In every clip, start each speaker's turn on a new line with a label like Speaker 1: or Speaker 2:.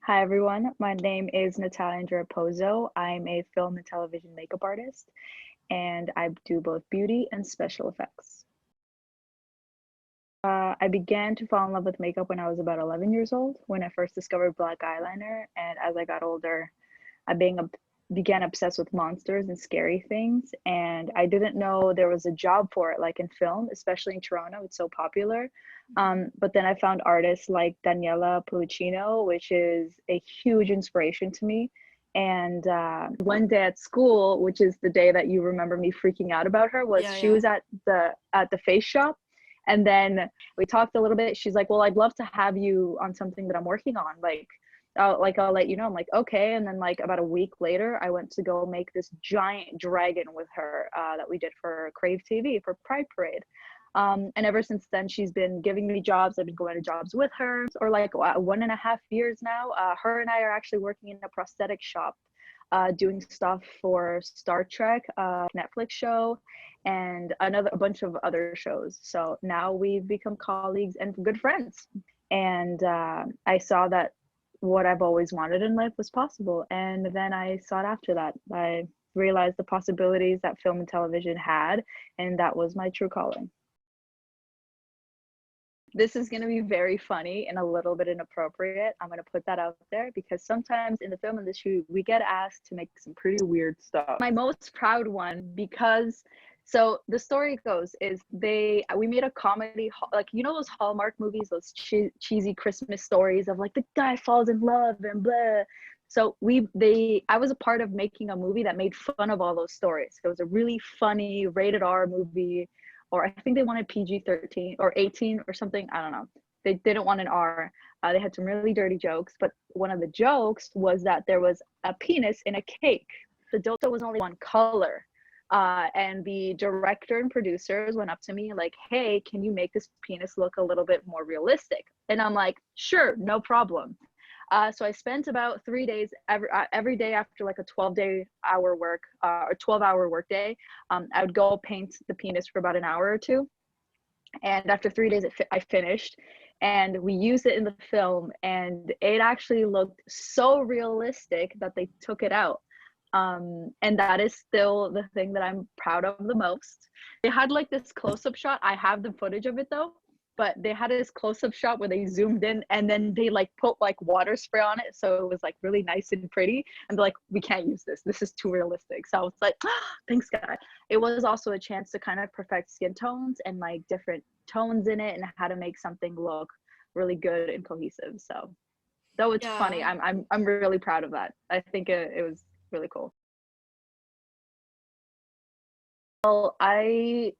Speaker 1: Hi everyone, my name is Natalia Raposo. I'm a film and television makeup artist, and I do both beauty and special effects. I began to fall in love with makeup when I was about 11 years old, when I first discovered black eyeliner, and as I got older, began obsessed with monsters and scary things, and I didn't know there was a job for it, like in film, especially in Toronto. It's so popular. But then I found artists like Daniela Pulicino, which is a huge inspiration to me. And one day at school, which is the day that you remember me freaking out about her, was
Speaker 2: Yeah,
Speaker 1: she
Speaker 2: yeah.
Speaker 1: was at the face shop, and then we talked a little bit. She's like, "Well, I'd love to have you on something that I'm working on, I'll let you know." I'm like, okay. And then like about a week later, I went to go make this giant dragon with her that we did for Crave TV for Pride Parade. And ever since then, she's been giving me jobs. I've been going to jobs with her, or like 1.5 years now. Her and I are actually working in a prosthetic shop, doing stuff for Star Trek, Netflix show, and a bunch of other shows. So now we've become colleagues and good friends. And I saw that what I've always wanted in life was possible. And then I sought after that. I realized the possibilities that film and television had, and that was my true calling. This is going to be very funny and a little bit inappropriate. I'm going to put that out there because sometimes in the film industry, we get asked to make some pretty weird stuff. My most proud one, because so the story goes is we made a comedy, like those Hallmark movies, those cheesy Christmas stories of like the guy falls in love and blah. So I was a part of making a movie that made fun of all those stories. It was a really funny rated R movie, or I think they wanted PG-13 or 18 or something. I don't know. They didn't want an R. They had some really dirty jokes, but one of the jokes was that there was a penis in a cake. The dildo was only one color. And the director and producers went up to me like, "Hey, can you make this penis look a little bit more realistic?" And I'm like, "Sure, no problem." So I spent about 3 days every day after like a 12-hour work or 12-hour work day. I would go paint the penis for about an hour or two. And after 3 days, I finished, and we used it in the film, and it actually looked so realistic that they took it out. And that is still the thing that I'm proud of the most. They had like this close-up shot. I have the footage of it though, but they had this close-up shot where they zoomed in and then they like put like water spray on it, so it was like really nice and pretty. And they're like, "We can't use this. This is too realistic." So I was like, oh, "Thanks, God." It was also a chance to kind of perfect skin tones and like different tones in it and how to make something look really good and cohesive. So though it's funny,
Speaker 2: Yeah.
Speaker 1: I'm really proud of that. I think it was really cool. Well, I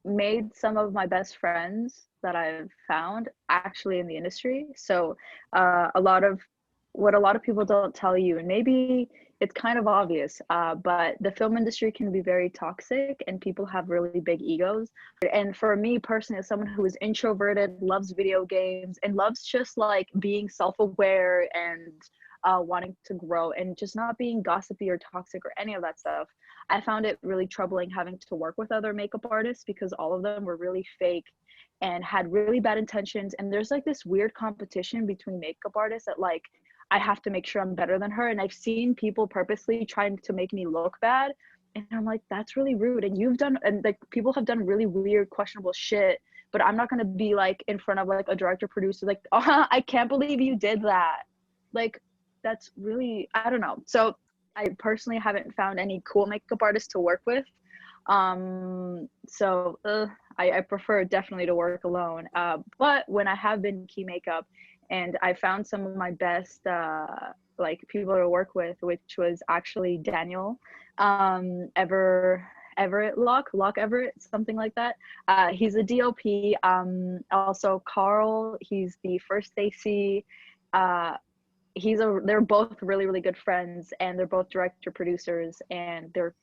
Speaker 1: made some of my best friends that I've found actually in the industry. So a lot of what a lot of people don't tell you, and maybe it's kind of obvious, but the film industry can be very toxic and people have really big egos. And for me personally, as someone who is introverted, loves video games, and loves just like being self-aware and wanting to grow and just not being gossipy or toxic or any of that stuff, I found it really troubling having to work with other makeup artists because all of them were really fake and had really bad intentions. And there's like this weird competition between makeup artists that like I have to make sure I'm better than her. And I've seen people purposely trying to make me look bad. And I'm like, that's really rude. And like people have done really weird, questionable shit. But I'm not gonna be like in front of like a director, producer, like, "Oh, I can't believe you did that." Like, that's really, I don't know. So I personally haven't found any cool makeup artists to work with. I prefer definitely to work alone. But when I have been key makeup and I found some of my best like people to work with, which was actually Daniel Everett Locke Everett, something like that. He's a DOP. Also Carl, he's the first AC. Uh, they're both really really good friends, and they're both director producers, and they're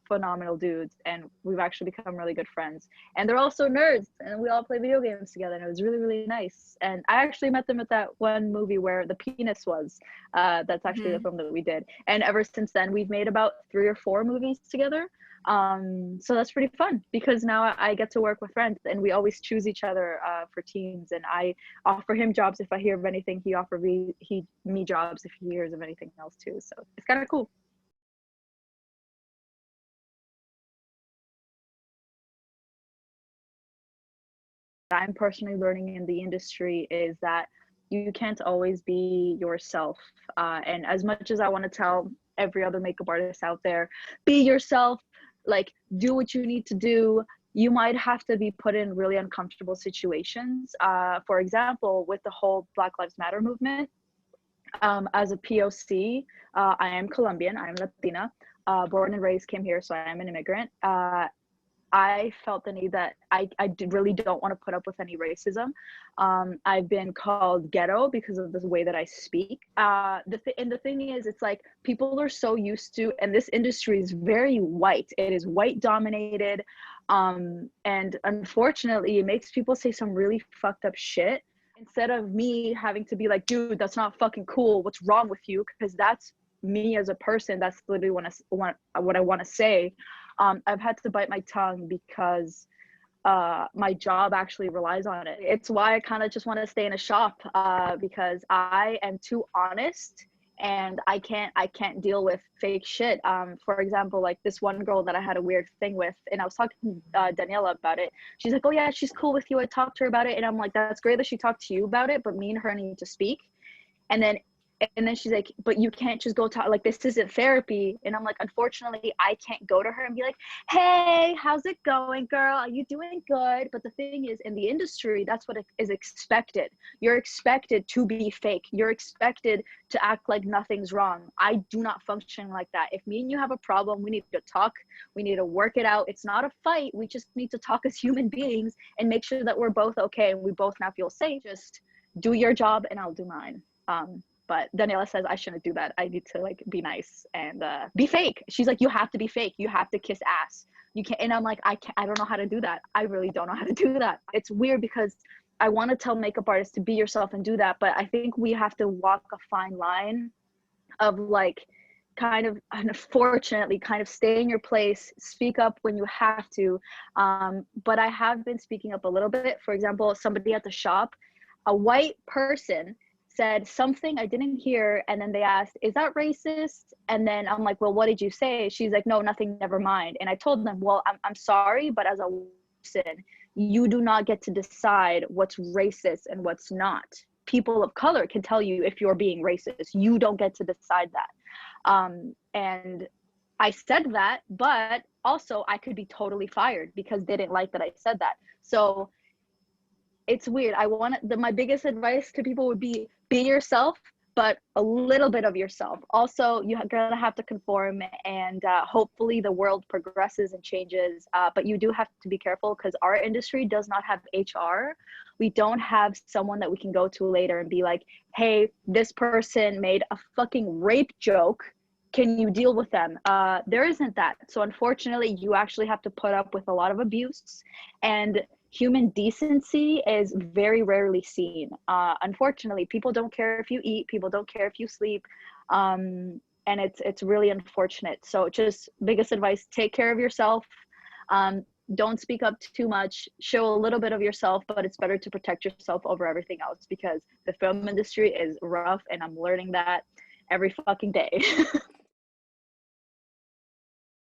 Speaker 1: phenomenal dudes, and we've actually become really good friends. And they're also nerds, and we all play video games together, and it was really really nice. And I actually met them at that one movie where the penis was. That's actually the
Speaker 2: Hmm.
Speaker 1: film that we did, and ever since then we've made about 3 or 4 movies together. So that's pretty fun because now I get to work with friends and we always choose each other for teams. And I offer him jobs if I hear of anything. He offer me jobs if he hears of anything else too. So it's kind of cool. I'm personally learning in the industry is that you can't always be yourself. And as much as I want to tell every other makeup artist out there, be yourself, like do what you need to do, you might have to be put in really uncomfortable situations. For example, with the whole Black Lives Matter movement, as a POC, I am Colombian, I'm Latina, born and raised, came here, so I am an immigrant. I felt the need that really don't want to put up with any racism. I've been called ghetto because of the way that I speak. And the thing is, it's like people are so used to, and this industry is very white. It is white dominated. And unfortunately, it makes people say some really fucked up shit instead of me having to be like, dude, that's not fucking cool. What's wrong with you? Because that's me as a person. That's literally what I want to say. I've had to bite my tongue because my job actually relies on it. It's why I kind of just want to stay in a shop because I am too honest and I can't deal with fake shit. For example, like this one girl that I had a weird thing with, and I was talking to Daniela about it. She's like, "Oh yeah, she's cool with you." I talked to her about it, and I'm like, "That's great that she talked to you about it, but me and her need to speak." And then she's like, but you can't just go talk, like this isn't therapy. And I'm like, unfortunately I can't go to her and be like, hey, how's it going, girl, are you doing good? But the thing is, in the industry, that's what is expected. You're expected to be fake, you're expected to act like nothing's wrong. I do not function like that. If me and you have a problem, we need to talk, we need to work it out. It's not a fight, we just need to talk as human beings and make sure that we're both okay and we both now feel safe. Just do your job and I'll do mine. But Daniela says I shouldn't do that. I need to like be nice and be fake. She's like, you have to be fake. You have to kiss ass. You can't. And I'm like, I can't. I don't know how to do that. I really don't know how to do that. It's weird because I want to tell makeup artists to be yourself and do that, but I think we have to walk a fine line of like kind of, unfortunately, kind of stay in your place, speak up when you have to. But I have been speaking up a little bit. For example, somebody at the shop, a white person said something I didn't hear, and then they asked, is that racist? And then I'm like, well, what did you say? She's like, no, nothing, never mind. And I told them, well, I'm sorry, but as a person, you do not get to decide what's racist and what's not. People of color can tell you if you're being racist. You don't get to decide that. And I said that, but also I could be totally fired because they didn't like that I said that. So it's weird. My biggest advice to people would be yourself, but a little bit of yourself. Also, you're gonna have to conform, and hopefully the world progresses and changes. But you do have to be careful because our industry does not have HR. We don't have someone that we can go to later and be like, hey, this person made a fucking rape joke. Can you deal with them? There isn't that. So unfortunately, you actually have to put up with a lot of abuse, and human decency is very rarely seen. Unfortunately, people don't care if you eat, people don't care if you sleep, and it's really unfortunate. So just biggest advice: take care of yourself. Don't speak up too much. Show a little bit of yourself, but it's better to protect yourself over everything else because the film industry is rough, and I'm learning that every fucking day.